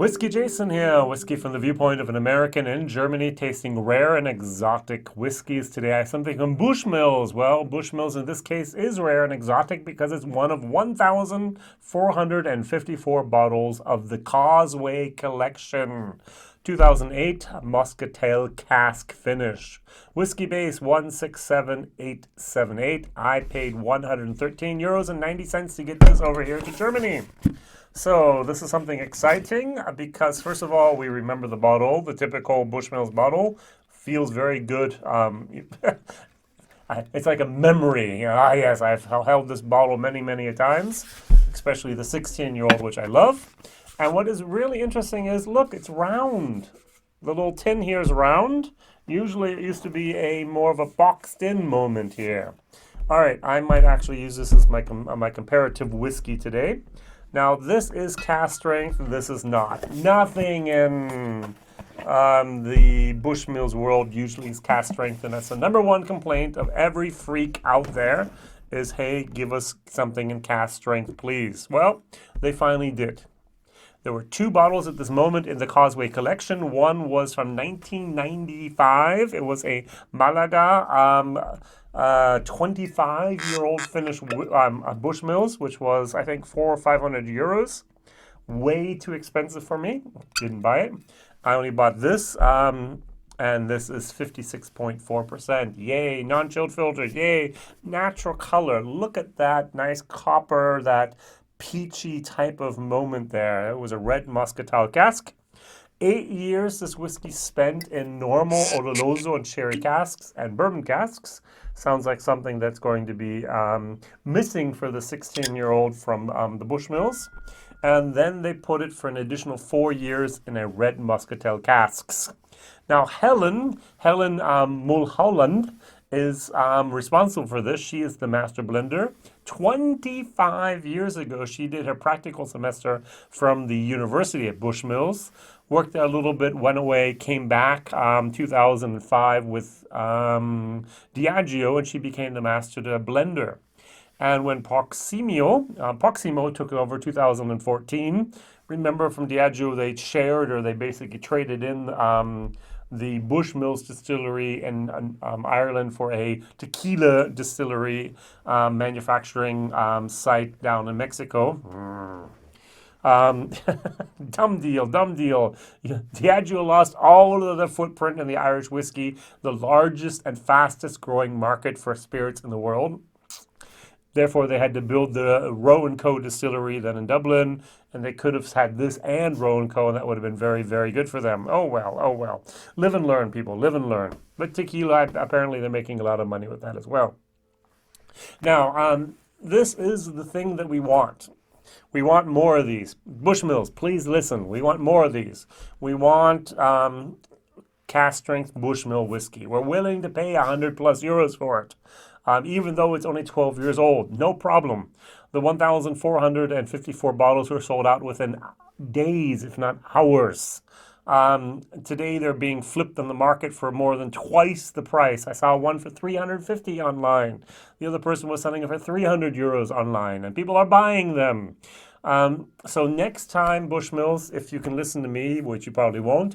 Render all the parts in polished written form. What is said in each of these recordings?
WhiskyJason here, whiskey from the viewpoint of an American in Germany tasting rare and exotic whiskeys. Today I have something from Bushmills. Well, Bushmills in this case is rare and exotic because it's one of 1,454 bottles of the Causeway collection. 2008 Muscatel Cask finish. Whiskey base 167878. I paid €113.90 to get this over here to Germany. So this is something exciting because first of all, we remember the bottle, the typical Bushmills bottle. Feels very good. It's like a memory. Yes, I've held this bottle many a times, especially the 16-year-old, which I love. And what is really interesting is, look, it's round. The little tin here is round. Usually it used to be a more of a boxed-in moment here. All right, I might actually use this as my comparative whiskey today. Now, this is cask strength, this is not. Nothing in the Bushmills world usually is cask strength, and that's the number one complaint of every freak out there is, hey, give us something in cask strength, please. Well, they finally did. There were two bottles at this moment in the Causeway collection. One was from 1995. It was a Malaga 25-year-old finished Bushmills, which was, I think, €400 or €500. Way too expensive for me. Didn't buy it. I only bought this, and this is 56.4%. Yay, non-chilled filters. Yay, natural color. Look at that nice copper, that peachy type of moment there. It was a red Muscatel cask. 8 years this whiskey spent in normal oloroso and sherry casks and bourbon casks. Sounds like something that's going to be missing for the 16-year-old from the Bushmills. And then they put it for an additional 4 years in a red Muscatel casks. Now Helen Mulholland is responsible for this. She is the master blender. 25 years ago, she did her practical semester from the University at Bushmills. Worked there a little bit, went away, came back 2005 with Diageo, and she became the master blender. And when Proximo took over 2014, remember from Diageo they shared, or they basically traded in the Bushmills distillery in Ireland for a tequila distillery manufacturing site down in Mexico. Dumb deal. Diageo lost all of the footprint in the Irish whiskey, the largest and fastest growing market for spirits in the world. Therefore, they had to build the Roe & Co. distillery then in Dublin, and they could have had this and Roe & Co., and that would have been very good for them. Oh well. Live and learn, people, live and learn. But tequila, apparently they're making a lot of money with that as well. Now, this is the thing that we want. We want more of these. Bushmills, please listen. We want more of these. We want cask strength Bushmill whiskey. We're willing to pay €100+ for it. Even though it's only 12 years old, no problem. The 1,454 bottles were sold out within days, if not hours. Today they're being flipped on the market for more than twice the price. I saw one for 350 online. The other person was selling it for €300 online, and people are buying them. So next time, Bushmills, if you can listen to me, which you probably won't,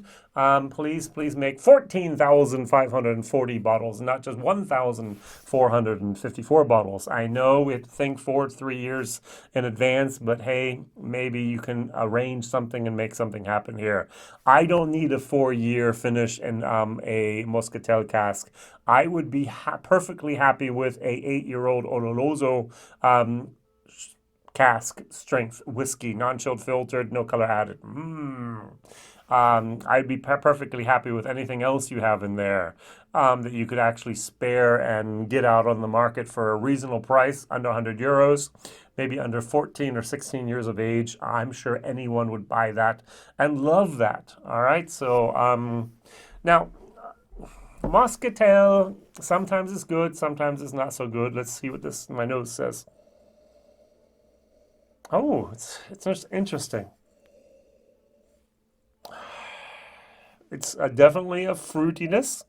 please make 14,540 bottles, not just 1,454 bottles. I know we have to think forward 3 years in advance, but hey, maybe you can arrange something and make something happen here. I don't need a 4-year finish in a Muscatel cask. I would be perfectly happy with a 8-year-old oloroso cask strength whiskey, non-chilled filtered, no color added. I'd be perfectly happy with anything else you have in there that you could actually spare and get out on the market for a reasonable price, under €100, maybe under 14 or 16 years of age. I'm sure anyone would buy that and love that. All right, so now Muscatel, sometimes it's good, sometimes it's not so good. Let's see what my nose says. Oh, it's just interesting. It's definitely a fruitiness.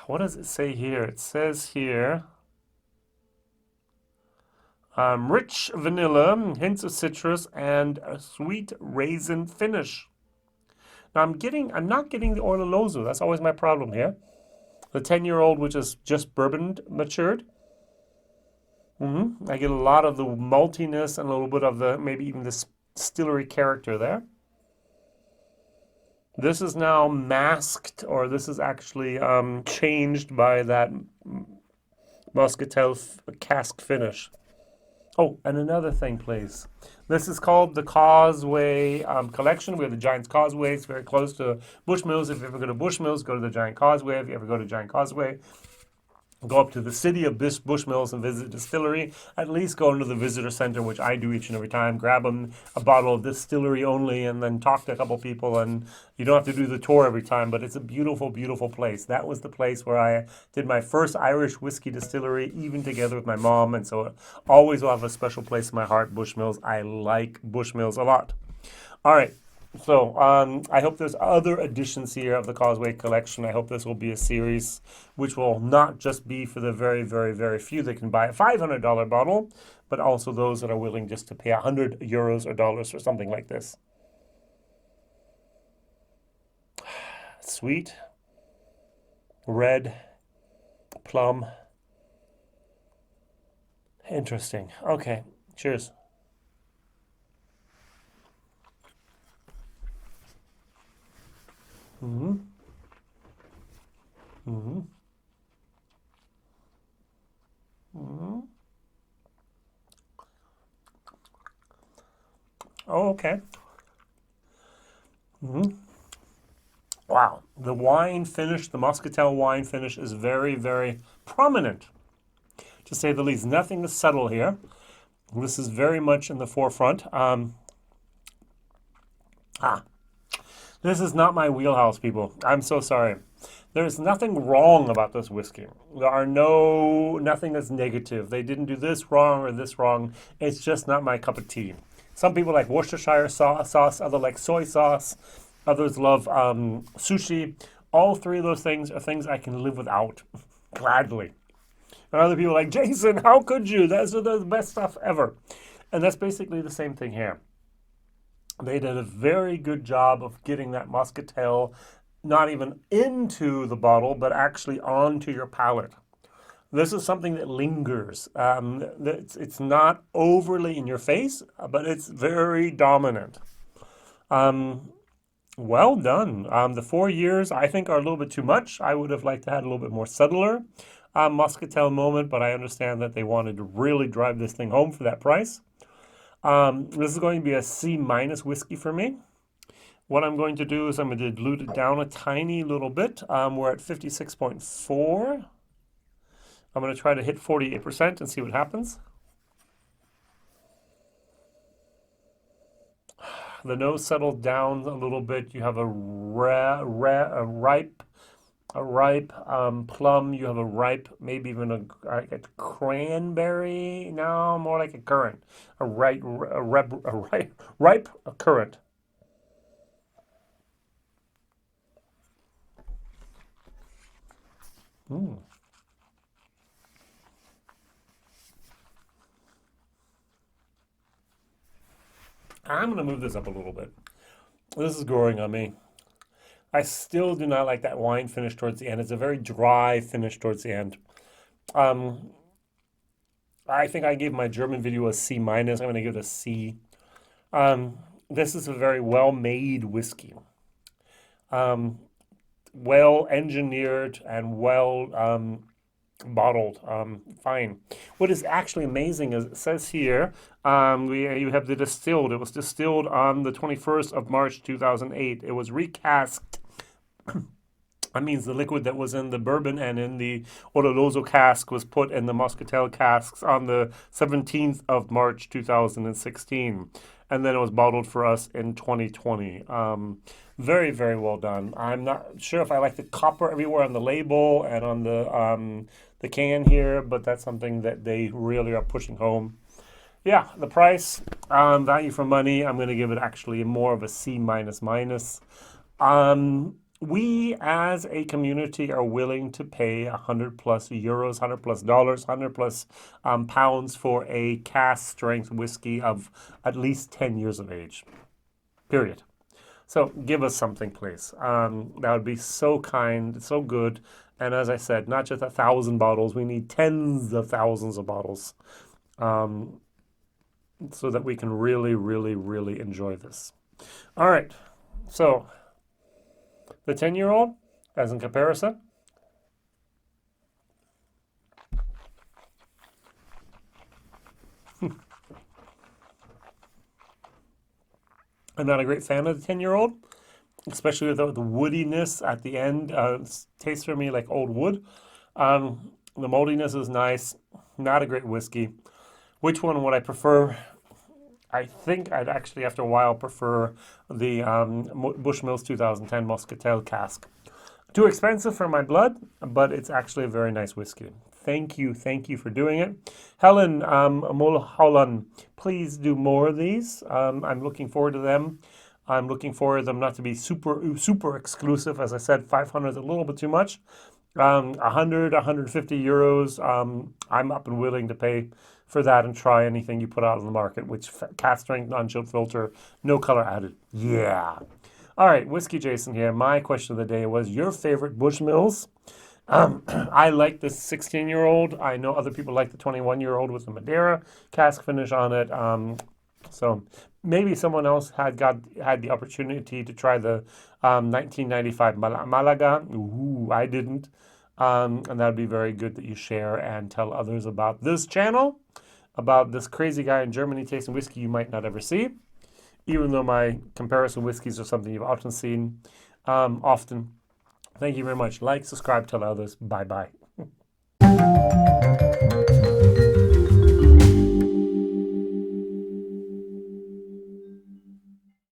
What does it say here? It says here Rich vanilla, hints of citrus, and a sweet raisin finish. Now I'm not getting the oloroso. That's always my problem here. The 10-year-old, which is just bourbon matured. I get a lot of the maltiness and a little bit of the, maybe even the distillery character there. This is now masked, or this is actually changed by that Muscatel cask finish. Oh, and another thing, please. This is called the Causeway collection. We have the Giant's Causeway. It's very close to Bushmills. If you ever go to Bushmills, go to the Giant Causeway. If you ever go to Giant Causeway, go up to the city of Bushmills and visit Distillery. At least go into the visitor center, which I do each and every time. Grab them a bottle of Distillery only, and then talk to a couple people. And you don't have to do the tour every time, but it's a beautiful, beautiful place. That was the place where I did my first Irish whiskey distillery, even together with my mom. And so it always will have a special place in my heart, Bushmills. I like Bushmills a lot. All right. So I hope there's other additions here of the Causeway collection. I hope this will be a series which will not just be for the very, very, very few that can buy a $500 bottle, but also those that are willing just to pay €100 or dollars for something like this. Sweet, red, plum. Interesting. Okay, cheers. Mm-hmm. Mm-hmm. Mm-hmm. Oh, okay. Mm-hmm. Wow. The wine finish, the Muscatel wine finish is very, very prominent, to say the least. Nothing is subtle here. This is very much in the forefront. This is not my wheelhouse, people. I'm so sorry. There's nothing wrong about this whiskey. Nothing that's negative. They didn't do this wrong or this wrong. It's just not my cup of tea. Some people like Worcestershire sauce, others like soy sauce, others love sushi. All three of those things are things I can live without, gladly. And other people are like, Jason, how could you? Those are the best stuff ever. And that's basically the same thing here. They did a very good job of getting that Muscatel not even into the bottle, but actually onto your palate. This is something that lingers. It's not overly in your face, but it's very dominant. Well done. The 4 years, I think, are a little bit too much. I would have liked to have a little bit more subtler Muscatel moment, but I understand that they wanted to really drive this thing home for that price. This is going to be a C- whiskey for me. What I'm going to do is I'm going to dilute it down a tiny little bit. We're at 56.4. I'm going to try to hit 48% and see what happens. The nose settled down a little bit. You have a ripe plum. You have a ripe, maybe even a cranberry. No, more like a currant. A ripe currant. Mm. I'm going to move this up a little bit. This is growing on me. I still do not like that wine finish towards the end. It's a very dry finish towards the end. Um, I think I gave my German video a C-. I'm going to give it a C. This is a very well-made whiskey. Well engineered and well bottled. Fine. What is actually amazing is it says here you have the distilled. It was distilled on the 21st of March 2008. It was recast. That means the liquid that was in the bourbon and in the oloroso cask was put in the Muscatel casks on the 17th of March 2016. And then it was bottled for us in 2020. Very, very well done. I'm not sure if I like the copper everywhere on the label and on the can here, but that's something that they really are pushing home. Yeah, the price, value for money, I'm going to give it actually more of a C-. we as a community are willing to pay 100 plus euros, 100 plus dollars, 100 plus pounds for a cask strength whiskey of at least 10 years of age. Period. So give us something, please. That would be so kind, so good. And as I said, not just 1,000 bottles, we need tens of thousands of bottles so that we can really, really, really enjoy this. All right. So the 10-year-old, as in comparison, I'm not a great fan of the 10-year-old, especially with the woodiness at the end. Tastes for me like old wood. The maltiness is nice. Not a great whiskey. Which one would I prefer? I think I'd actually, after a while, prefer the Bushmills 2010 Muscatel Cask. Too expensive for my blood, but it's actually a very nice whiskey. Thank you for doing it. Helen Mulholland, please do more of these. I'm looking forward to them. I'm looking for them not to be super exclusive. As I said, 500 is a little bit too much. 100, 150 euros, I'm up and willing to pay for that and try anything you put out on the market, which cask strength, non-chilled filter, no color added. Yeah. All right, WhiskyJason here. My question of the day was your favorite Bushmills. I like this 16-year-old. I know other people like the 21-year-old with the Madeira cask finish on it. So maybe someone else had the opportunity to try the 1995 Malaga. Ooh, I didn't. And that would be very good that you share and tell others about this channel, about this crazy guy in Germany tasting whiskey you might not ever see, even though my comparison whiskeys are something you've often seen. Often. Thank you very much. Like, subscribe, tell others. Bye-bye.